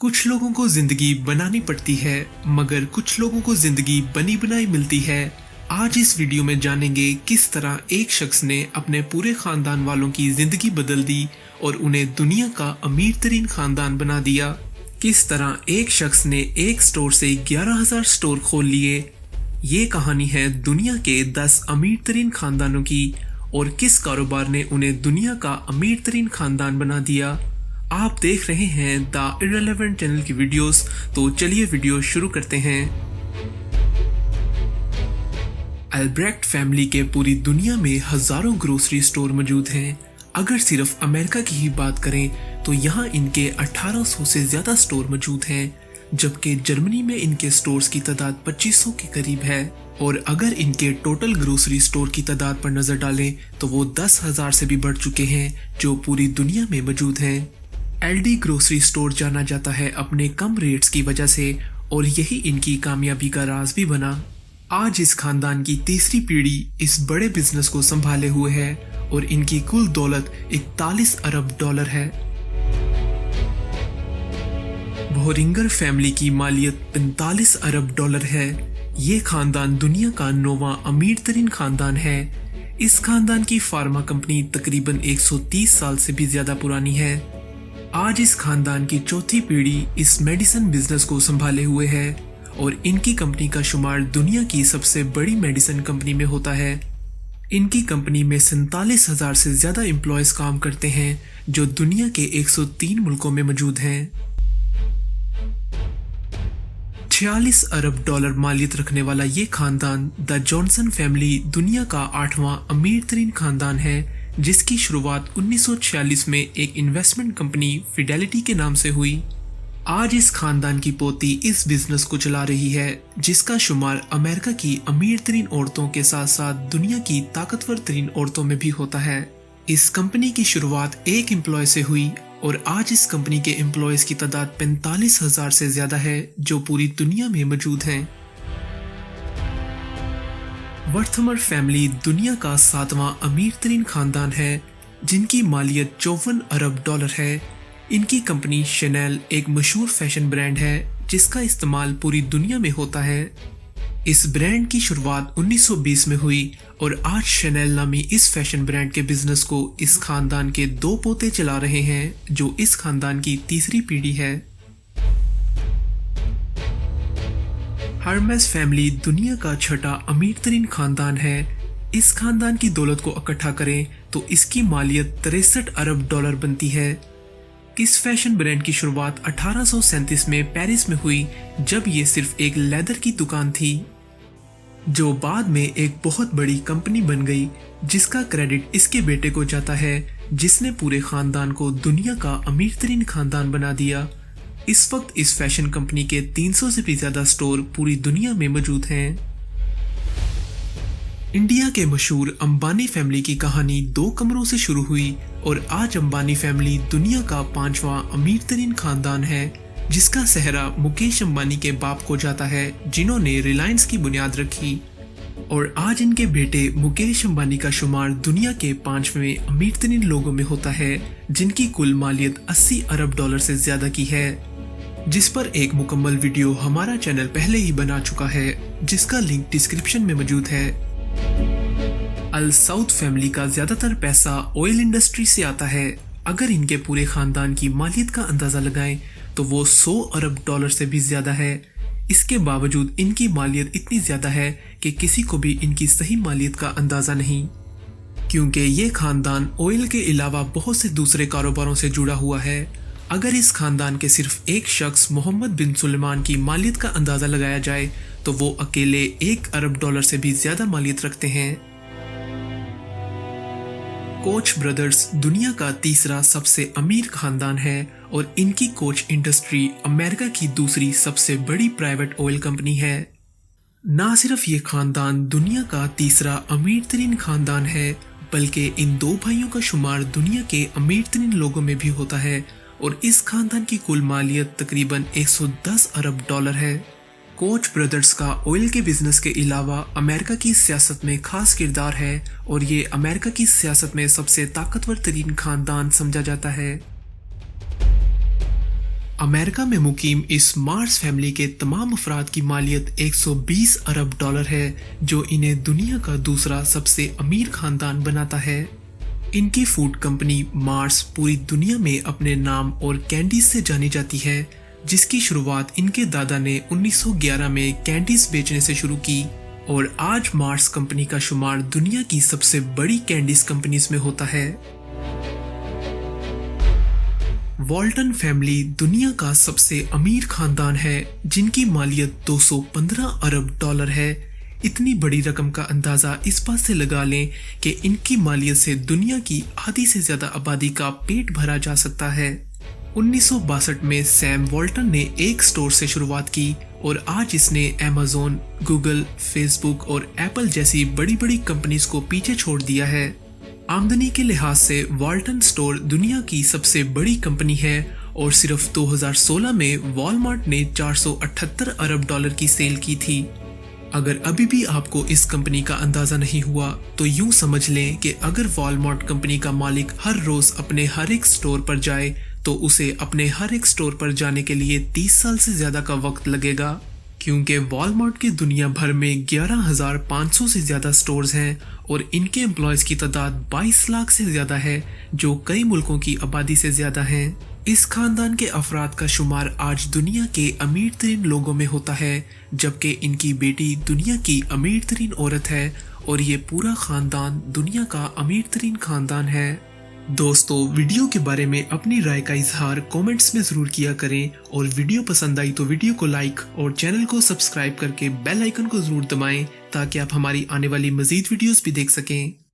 कुछ लोगों को जिंदगी बनानी पड़ती है मगर कुछ लोगों को जिंदगी बनी बनाई मिलती है। आज इस वीडियो में जानेंगे किस तरह एक शख्स ने अपने पूरे खानदान वालों की जिंदगी बदल दी और उन्हें दुनिया का अमीर तरीन खानदान बना दिया। किस तरह एक शख्स ने एक स्टोर से 11,000 स्टोर खोल लिए। ये कहानी है दुनिया के 10 अमीर तरीन खानदानों की और किस कारोबार ने उन्हें दुनिया का अमीर तरीन खानदान बना दिया। आप देख रहे हैं द इररिलेवेंट चैनल की वीडियोस, तो चलिए वीडियो शुरू करते हैं। अल्ब्रेक्ट फैमिली के पूरी दुनिया में हजारों ग्रोसरी स्टोर मौजूद हैं। अगर सिर्फ अमेरिका की ही बात करें तो यहाँ इनके 1800 से ज्यादा स्टोर मौजूद हैं, जबकि जर्मनी में इनके स्टोर्स की तादाद 2500 के करीब है। और अगर इनके टोटल ग्रोसरी स्टोर की तादाद पर नजर डालें तो वो 10,000 से भी बढ़ चुके हैं, जो पूरी दुनिया में मौजूद हैं। एलडी ग्रोसरी स्टोर जाना जाता है अपने कम रेट्स की वजह से और यही इनकी कामयाबी का राज भी बना। आज इस खानदान की तीसरी पीढ़ी इस बड़े बिजनेस को संभाले हुए है और इनकी कुल दौलत 41 अरब डॉलर है। बोहरिंगर फैमिली की मालियत 45 अरब डॉलर है। ये खानदान दुनिया का 9वां अमीर तरीन खानदान है। इस खानदान की फार्मा कंपनी तकरीबन 130 साल से भी ज्यादा पुरानी है। आज इस खानदान की चौथी पीढ़ी इस मेडिसिन बिजनेस को संभाले हुए है और इनकी कंपनी का शुमार दुनिया की सबसे बड़ी मेडिसिन कंपनी में होता है। इनकी कंपनी में 47,000 से ज्यादा एम्प्लॉयज काम करते हैं, जो दुनिया के 103 मुल्कों में मौजूद हैं। 46 अरब डॉलर मालियत रखने वाला ये खानदान द जॉनसन फैमिली दुनिया का 8वां अमीर तरीन खानदान है, जिसकी शुरुआत 1946 में एक इन्वेस्टमेंट कंपनी फिडेलिटी के नाम से हुई। आज इस खानदान की पोती इस बिजनेस को चला रही है, जिसका शुमार अमेरिका की अमीर तरीन औरतों के साथ साथ दुनिया की ताकतवर तरीन औरतों में भी होता है। इस कंपनी की शुरुआत एक एम्प्लॉय से हुई और आज इस कंपनी के एम्प्लॉयज की तादाद 45,000 से ज्यादा है, जो पूरी दुनिया में मौजूद हैं। वर्थमर फैमिली दुनिया का 7वां अमीर तरीन खानदान है, जिनकी मालियत 54 अरब डॉलर है। इनकी कंपनी शनेल एक मशहूर फैशन ब्रांड है, जिसका इस्तेमाल पूरी दुनिया में होता है। इस ब्रांड की शुरुआत 1920 में हुई और आज शनेल नामी इस फैशन ब्रांड के बिजनेस को इस खानदान के 2 पोते चला रहे हैं, जो इस खानदान की तीसरी पीढ़ी है। हर्मेस फैमिली दुनिया का 6ठा अमीर तरीन खानदान है। इस खानदान की दौलत को इकट्ठा करें तो इसकी मालियत 63 अरब डॉलर बनती है। इस फैशन ब्रांड की शुरुआत 1837 में पेरिस में हुई, जब ये सिर्फ एक लेदर की दुकान थी, जो बाद में एक बहुत बड़ी कंपनी बन गई, जिसका क्रेडिट इसके बेटे को जाता है, जिसने पूरे खानदान को दुनिया का अमीर तरीन खानदान बना दिया। इस वक्त इस फैशन कंपनी के 300 से भी ज्यादा स्टोर पूरी दुनिया में मौजूद हैं। इंडिया के मशहूर अंबानी फैमिली की कहानी 2 कमरों से शुरू हुई और आज अंबानी फैमिली दुनिया का 5वां अमीर तरीन खानदान है, जिसका सेहरा मुकेश अंबानी के बाप को जाता है, जिन्होंने रिलायंस की बुनियाद रखी। और आज इनके बेटे मुकेश अंबानी का शुमार दुनिया के 5वें अमीर तरीन लोगों में होता है, जिनकी कुल मालियत 80 अरब डॉलर से ज्यादा की है, जिस पर एक मुकम्मल वीडियो हमारा चैनल पहले ही बना चुका है, जिसका लिंक डिस्क्रिप्शन में मौजूद है। अल साउद फैमिली का ज्यादातर पैसा ऑयल इंडस्ट्री से आता है। अगर इनके पूरे खानदान की मालियत का अंदाजा लगाएं तो वो 100 अरब डॉलर से भी ज्यादा है। इसके बावजूद इनकी मालियत इतनी ज्यादा है कि किसी को भी इनकी सही मालियत का अंदाजा नहीं, क्योंकि ये खानदान ऑयल के अलावा बहुत से दूसरे कारोबारों से जुड़ा हुआ है। अगर इस खानदान के सिर्फ एक शख्स मोहम्मद बिन सुलेमान की मालियत का अंदाजा लगाया जाए तो वो अकेले 1 अरब डॉलर से भी ज्यादा मालियत रखते हैं। कोच ब्रदर्स दुनिया का तीसरा सबसे अमीर खानदान है और इनकी कोच इंडस्ट्री अमेरिका की दूसरी सबसे बड़ी प्राइवेट ऑयल कंपनी है। ना सिर्फ ये खानदान दुनिया का तीसरा अमीर तरीन खानदान है, बल्कि इन 2 भाइयों का शुमार दुनिया के अमीर तरीन लोगों में भी होता है और इस खानदान की कुल मालियत तकरीबन 110 अरब डॉलर है। कोच ब्रदर्स का ऑयल के बिजनेस के अलावा अमेरिका की सियासत में खास किरदार है और ये अमेरिका की सियासत में सबसे ताकतवर तरीन खानदान समझा जाता है। अमेरिका में मुकीम इस मार्स फैमिली के तमाम अफराद की मालियत 120 अरब डॉलर है, जो इन्हें दुनिया का दूसरा सबसे अमीर खानदान बनाता है। इनकी फूड कंपनी मार्स पूरी दुनिया में अपने नाम और कैंडीज से जानी जाती है, जिसकी शुरुआत इनके दादा ने 1911 में कैंडीज बेचने से शुरू की और आज मार्स कंपनी का शुमार दुनिया की सबसे बड़ी कैंडीज कंपनीज में होता है। वॉल्टन फैमिली दुनिया का सबसे अमीर खानदान है, जिनकी मालियत 215 अरब डॉलर है। इतनी बड़ी रकम का अंदाजा इस बात से लगा लें कि इनकी मालियत से दुनिया की आधी से ज्यादा आबादी का पेट भरा जा सकता है। 1962 में सैम वॉल्टन ने एक स्टोर से शुरुआत की और आज इसने अमेज़न, गूगल, फेसबुक और एप्पल जैसी बड़ी बड़ी कंपनीज को पीछे छोड़ दिया है। आमदनी के लिहाज से वॉल्टन स्टोर दुनिया की सबसे बड़ी कंपनी है और सिर्फ 2016 में वॉलमार्ट ने 478 अरब डॉलर की सेल की थी। अगर अभी भी आपको इस कंपनी का अंदाजा नहीं हुआ तो यूं समझ लें कि अगर वॉलमार्ट कंपनी का मालिक हर रोज अपने हर एक स्टोर पर जाए तो उसे अपने हर एक स्टोर पर जाने के लिए 30 साल से ज्यादा का वक्त लगेगा, क्योंकि वॉलमार्ट के दुनिया भर में 11,500 से ज्यादा स्टोर्स हैं और इनके एम्प्लॉयज की तादाद 22 लाख से ज्यादा है, जो कई मुल्कों की आबादी से ज्यादा है। इस खानदान के अफराद का शुमार आज दुनिया के अमीर तरीन लोगों में होता है, जबकि इनकी बेटी दुनिया की अमीर तरीन औरत है और ये पूरा खानदान दुनिया का अमीर तरीन खानदान है। दोस्तों, वीडियो के बारे में अपनी राय का इजहार कमेंट्स में जरूर किया करें और वीडियो पसंद आई तो वीडियो को लाइक और चैनल को सब्सक्राइब करके बेल आइकन को जरूर दबाएं ताकि आप हमारी आने वाली मजीद वीडियोस भी देख सकें।